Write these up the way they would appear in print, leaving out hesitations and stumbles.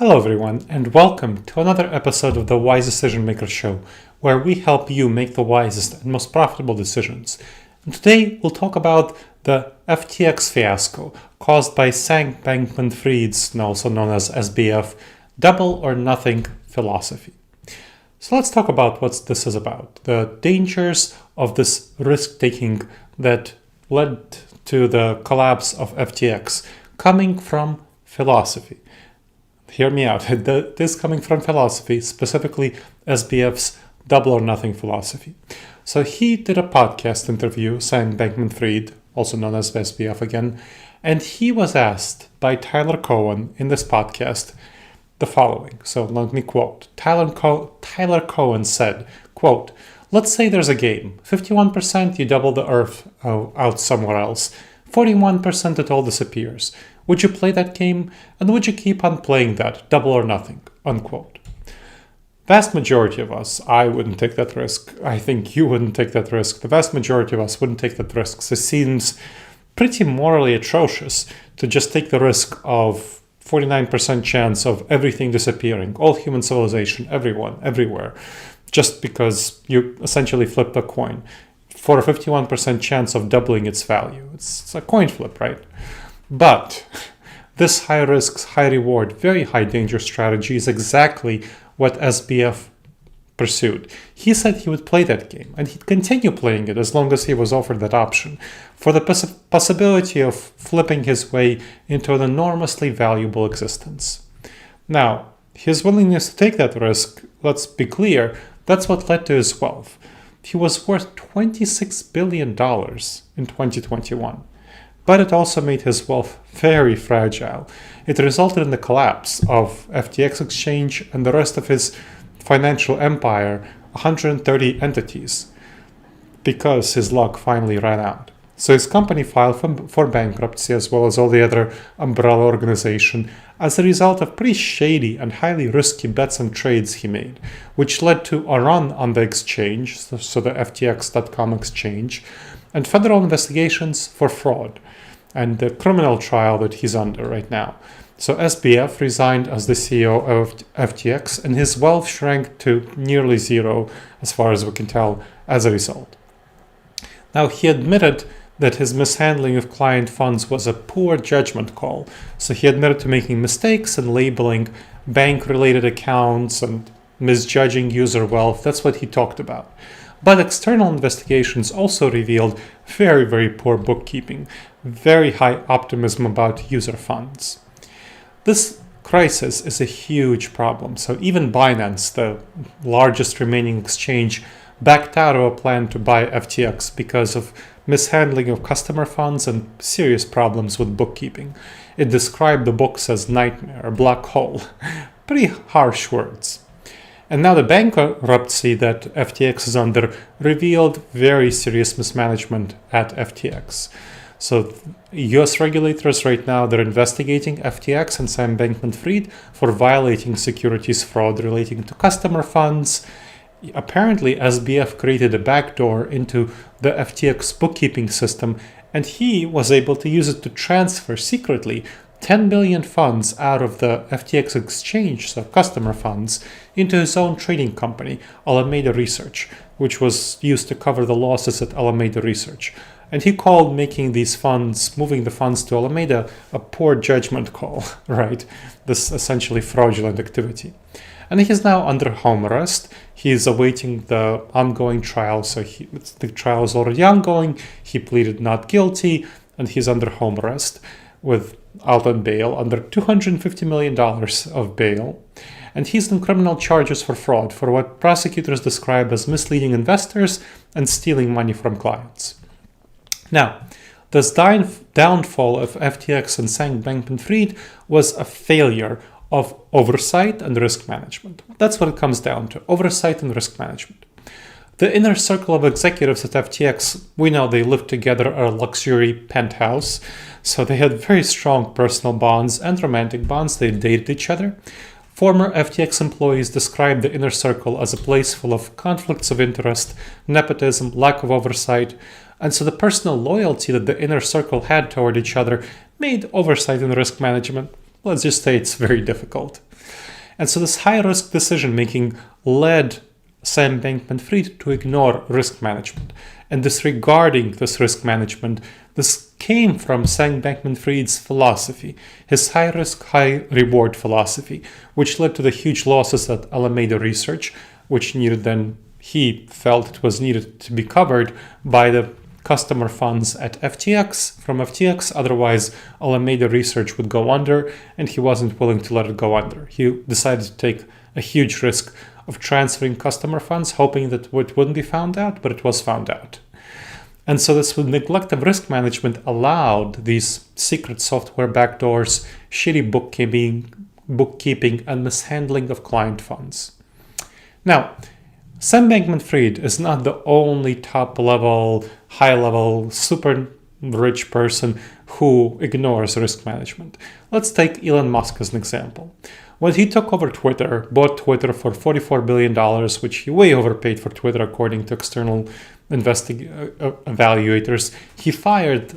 Hello everyone, and welcome to another episode of the Wise Decision Maker Show, where we help you make the wisest and most profitable decisions. And today we'll talk about the FTX fiasco caused by Sam Bankman-Fried's, also known as SBF, double or nothing philosophy. So let's talk about what this is about, the dangers of this risk-taking that led to the collapse of FTX coming from philosophy. Hear me out. This coming from philosophy, specifically SBF's double or nothing philosophy. So he did a podcast interview, Sam Bankman-Fried, also known as SBF again, and he was asked by Tyler Cohen in this podcast the following. So let me quote. Tyler Cohen said, quote, "Let's say there's a game. 51% you double the earth out somewhere else. 41% it all disappears. Would you play that game? And would you keep on playing that, double or nothing?" Unquote. Vast majority of us, I wouldn't take that risk. I think you wouldn't take that risk. The vast majority of us wouldn't take that risk. It seems pretty morally atrocious to just take the risk of 49% chance of everything disappearing, all human civilization, everyone, everywhere, just because you essentially flipped a coin for a 51% chance of doubling its value. It's a coin flip, right? But this high risk, high reward, very high danger strategy is exactly what SBF pursued. He said he would play that game and he'd continue playing it as long as he was offered that option for the possibility of flipping his way into an enormously valuable existence. Now, his willingness to take that risk, let's be clear, that's what led to his wealth. He was worth $26 billion in 2021. But it also made his wealth very fragile. It resulted in the collapse of FTX exchange and the rest of his financial empire, 130 entities, because his luck finally ran out. So his company filed for bankruptcy as well as all the other umbrella organization as a result of pretty shady and highly risky bets and trades he made, which led to a run on the exchange, so the FTX.com exchange, and federal investigations for fraud and the criminal trial that he's under right now. So SBF resigned as the CEO of FTX and his wealth shrank to nearly zero as far as we can tell as a result. Now he admitted that his mishandling of client funds was a poor judgment call. So he admitted to making mistakes and labeling bank-related accounts and misjudging user wealth. That's what he talked about. But external investigations also revealed very, very poor bookkeeping, very high optimism about user funds. This crisis is a huge problem. So even Binance, the largest remaining exchange, backed out of a plan to buy FTX because of mishandling of customer funds and serious problems with bookkeeping. It described the books as nightmare, a black hole. Pretty harsh words. And now the bankruptcy that FTX is under revealed very serious mismanagement at FTX. So US regulators right now, they're investigating FTX and Sam Bankman-Fried for violating securities fraud relating to customer funds. Apparently, SBF created a backdoor into the FTX bookkeeping system, and he was able to use it to transfer secretly 10 billion funds out of the FTX exchange, so customer funds, into his own trading company, Alameda Research, which was used to cover the losses at Alameda Research. And he called moving the funds to Alameda, a poor judgment call, right? This essentially fraudulent activity. And he's now under home arrest. He is awaiting the ongoing trial. So the trial is already ongoing. He pleaded not guilty, and he's under home arrest out on bail, under $250 million of bail. And he's in criminal charges for fraud, for what prosecutors describe as misleading investors and stealing money from clients. Now, this downfall of FTX and Sam Bankman-Fried was a failure of oversight and risk management. That's what it comes down to, oversight and risk management. The inner circle of executives at FTX, we know they lived together at a luxury penthouse, so they had very strong personal bonds and romantic bonds. They dated each other. Former FTX employees described the inner circle as a place full of conflicts of interest, nepotism, lack of oversight, and so the personal loyalty that the inner circle had toward each other made oversight and risk management, let's just say, it's very difficult. And so this high-risk decision-making led Sam Bankman-Fried to ignore risk management. And disregarding this risk management, this came from Sam Bankman-Fried's philosophy, his high-risk, high-reward philosophy, which led to the huge losses at Alameda Research, which he felt it was needed to be covered by the customer funds at FTX from FTX. Otherwise, Alameda Research would go under, and he wasn't willing to let it go under. He decided to take a huge risk of transferring customer funds, hoping that it wouldn't be found out, but it was found out. And so this neglect of risk management allowed these secret software backdoors, shitty bookkeeping, and mishandling of client funds. Now, Sam Bankman-Fried is not the only top-level, high-level, super rich person who ignores risk management. Let's take Elon Musk as an example. When he took over Twitter, bought Twitter for $44 billion, which he way overpaid for Twitter according to external evaluators, he fired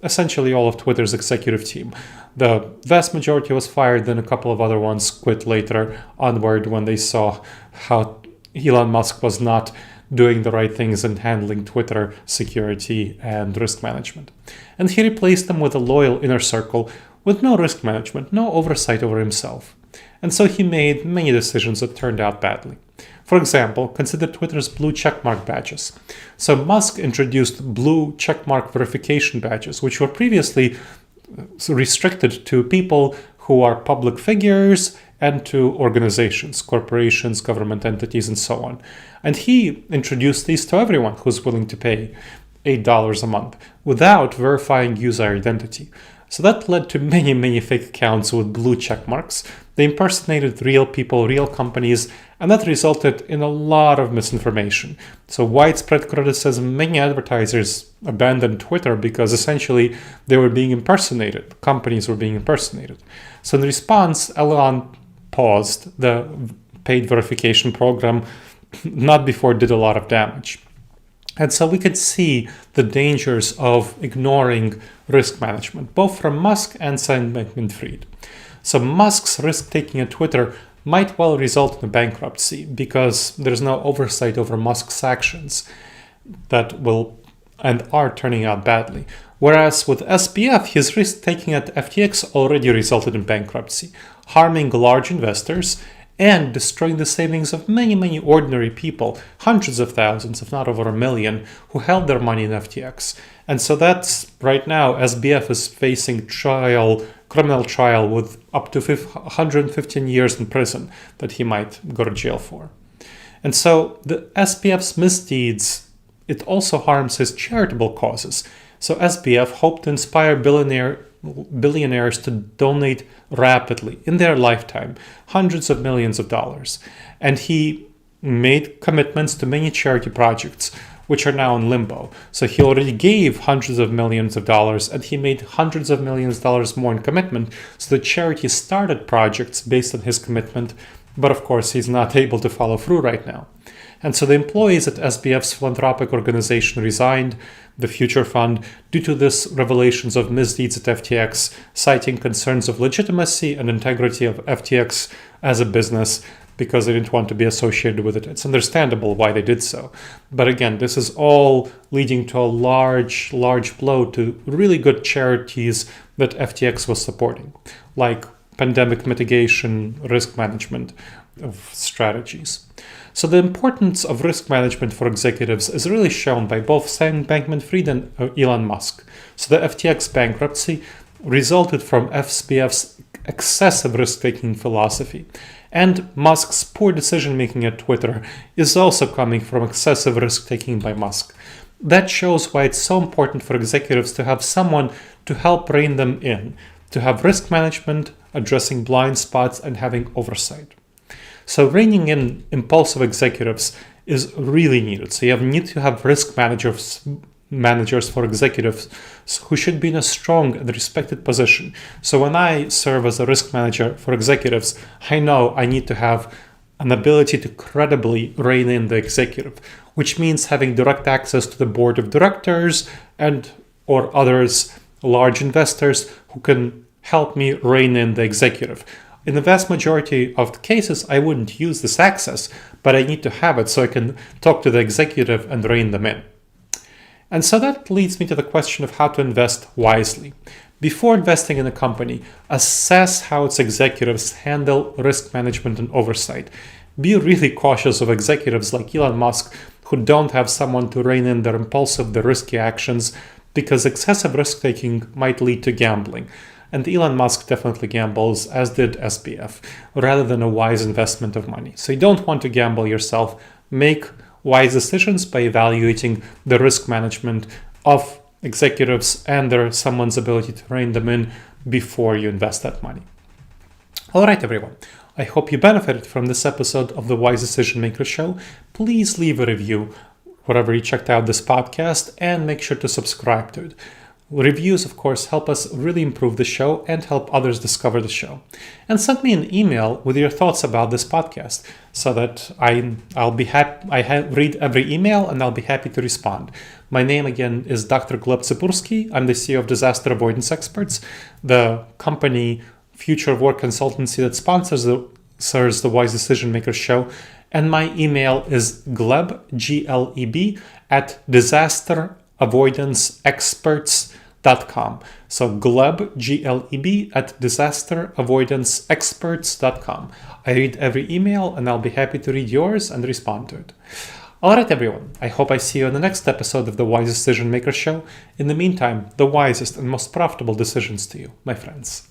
essentially all of Twitter's executive team. The vast majority was fired, then a couple of other ones quit later onward when they saw how Elon Musk was not doing the right things and handling Twitter security and risk management. And he replaced them with a loyal inner circle with no risk management, no oversight over himself. And so he made many decisions that turned out badly. For example, consider Twitter's blue checkmark badges. So Musk introduced blue checkmark verification badges, which were previously restricted to people who are public figures and to organizations, corporations, government entities, and so on. And he introduced these to everyone who's willing to pay $8 a month without verifying user identity. So that led to many, many fake accounts with blue check marks. They impersonated real people, real companies, and that resulted in a lot of misinformation. So widespread criticism, many advertisers abandoned Twitter because essentially they were being impersonated. Companies were being impersonated. So in response, Elon paused the paid verification program, not before it did a lot of damage. And so we could see the dangers of ignoring risk management, both from Musk and Sam Bankman-Fried. So Musk's risk-taking at Twitter might well result in a bankruptcy because there's no oversight over Musk's actions that will and are turning out badly. Whereas with SBF, his risk-taking at FTX already resulted in bankruptcy, harming large investors and destroying the savings of many, many ordinary people, hundreds of thousands, if not over 1 million, who held their money in FTX. And so that's right now, SBF is facing criminal trial with up to 115 years in prison that he might go to jail for. And so the SBF's misdeeds, it also harms his charitable causes. So SBF hoped to inspire billionaires to donate rapidly in their lifetime, hundreds of millions of dollars. And he made commitments to many charity projects, which are now in limbo. So he already gave hundreds of millions of dollars, and he made hundreds of millions of dollars more in commitment. So the charity started projects based on his commitment, but of course he's not able to follow through right now. And so the employees at SBF's philanthropic organization resigned the Future Fund due to this revelations of misdeeds at FTX, citing concerns of legitimacy and integrity of FTX as a business because they didn't want to be associated with it. It's understandable why they did so. But again, this is all leading to a large blow to really good charities that FTX was supporting, like pandemic mitigation, risk management of strategies. So the importance of risk management for executives is really shown by both Sam Bankman-Fried and Elon Musk. So the FTX bankruptcy resulted from SBF's excessive risk-taking philosophy. And Musk's poor decision-making at Twitter is also coming from excessive risk-taking by Musk. That shows why it's so important for executives to have someone to help rein them in, to have risk management, addressing blind spots, and having oversight. So reining in impulsive executives is really needed. So you need to have risk managers for executives who should be in a strong and respected position. So when I serve as a risk manager for executives, I know I need to have an ability to credibly rein in the executive, which means having direct access to the board of directors and or others, large investors who can help me rein in the executive. In the vast majority of the cases, I wouldn't use this access, but I need to have it so I can talk to the executive and rein them in. And so that leads me to the question of how to invest wisely. Before investing in a company, assess how its executives handle risk management and oversight. Be really cautious of executives like Elon Musk who don't have someone to rein in their impulsive, their risky actions, because excessive risk-taking might lead to gambling. And Elon Musk definitely gambles, as did SBF, rather than a wise investment of money. So you don't want to gamble yourself. Make wise decisions by evaluating the risk management of executives and someone's ability to rein them in before you invest that money. All right, everyone. I hope you benefited from this episode of the Wise Decision Maker Show. Please leave a review wherever you checked out this podcast and make sure to subscribe to it. Reviews, of course, help us really improve the show and help others discover the show. And send me an email with your thoughts about this podcast so that I'll be happy. Read every email and I'll be happy to respond. My name again is Dr. Gleb Tsipursky. I'm the CEO of Disaster Avoidance Experts, the company future work consultancy that sponsors the Wise Decision Maker Show. And my email is gleb, Gleb, at disasteravoidanceexperts.com. So Gleb, Gleb, at disasteravoidanceexperts.com. I read every email and I'll be happy to read yours and respond to it. All right, everyone. I hope I see you in the next episode of the Wise Decision Maker Show. In the meantime, the wisest and most profitable decisions to you, my friends.